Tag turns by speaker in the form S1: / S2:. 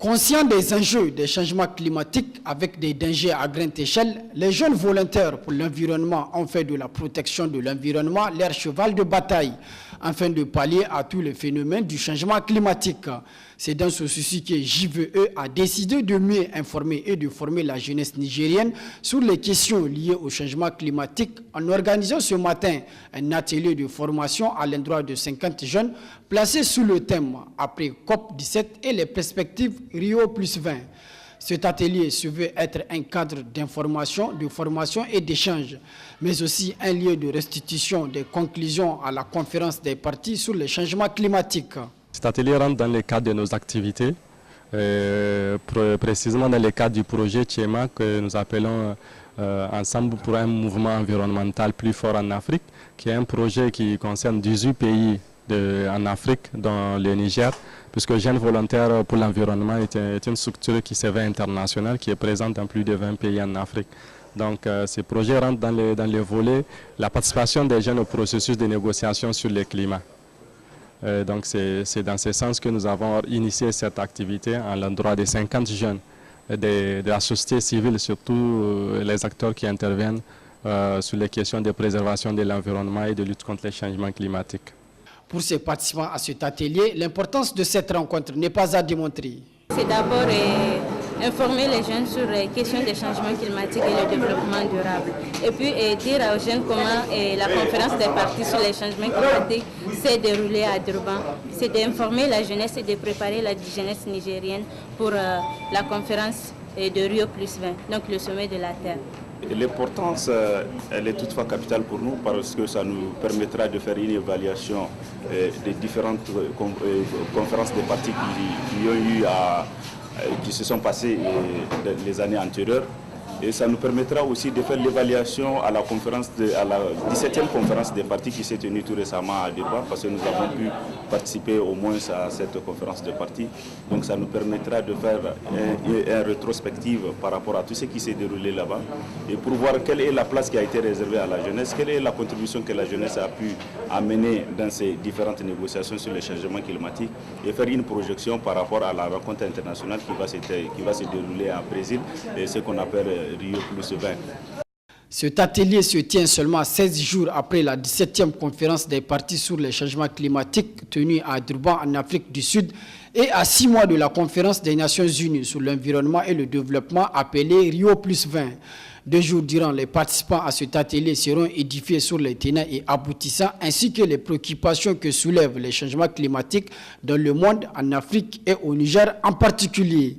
S1: Conscients des enjeux des changements climatiques avec des dangers à grande échelle, les jeunes volontaires pour l'environnement ont fait de la protection de l'environnement leur cheval de bataille afin de pallier à tous les phénomènes du changement climatique. C'est dans ce souci que JVE a décidé de mieux informer et de former la jeunesse nigérienne sur les questions liées au changement climatique en organisant ce matin un atelier de formation à l'endroit de 50 jeunes placés sous le thème après COP17 et les perspectives Rio+20. Cet atelier se veut être un cadre d'information, de formation et d'échange, mais aussi un lieu de restitution des conclusions à la conférence des parties sur les changements climatiques.
S2: Cet atelier rentre dans le cadre de nos activités, précisément dans le cadre du projet TIEMA que nous appelons Ensemble pour un mouvement environnemental plus fort en Afrique, qui est un projet qui concerne 18 pays en Afrique, dont le Niger, puisque Jeunes Volontaires pour l'Environnement est une structure qui se veut internationale, qui est présente dans plus de 20 pays en Afrique. Donc ce projet rentre dans le volet la participation des jeunes au processus de négociation sur le climat. Donc c'est dans ce sens que nous avons initié cette activité à l'endroit des 50 jeunes de la société civile, surtout les acteurs qui interviennent sur les questions de préservation de l'environnement et de lutte contre les changements climatiques.
S1: Pour ces participants à cet atelier, l'importance de cette rencontre n'est pas à démontrer.
S3: C'est d'abord informer les jeunes sur les questions des changements climatiques et le développement durable. Et puis dire aux jeunes comment la conférence des parties sur les changements climatiques s'est déroulée à Durban. C'est d'informer la jeunesse et de préparer la jeunesse nigérienne pour la conférence de Rio+20, donc le sommet de la Terre.
S4: L'importance, elle est toutefois capitale pour nous parce que ça nous permettra de faire une évaluation des différentes conférences des parties qui se sont passées les années antérieures. Et ça nous permettra aussi de faire l'évaluation à la 17e conférence des partis qui s'est tenue tout récemment à Durban, parce que nous avons pu participer au moins à cette conférence des partis. Donc ça nous permettra de faire une rétrospective par rapport à tout ce qui s'est déroulé là-bas et pour voir quelle est la place qui a été réservée à la jeunesse, quelle est la contribution que la jeunesse a pu amener dans ces différentes négociations sur les changements climatiques et faire une projection par rapport à la rencontre internationale qui va se dérouler à Brésil et ce qu'on appelle Rio+20.
S1: Cet atelier se tient seulement 16 jours après la 17e conférence des parties sur les changements climatiques tenue à Durban en Afrique du Sud et à 6 mois de la conférence des Nations Unies sur l'environnement et le développement appelée Rio+20. 2 jours durant, les participants à cet atelier seront édifiés sur les tenants et aboutissants ainsi que les préoccupations que soulèvent les changements climatiques dans le monde, en Afrique et au Niger en particulier.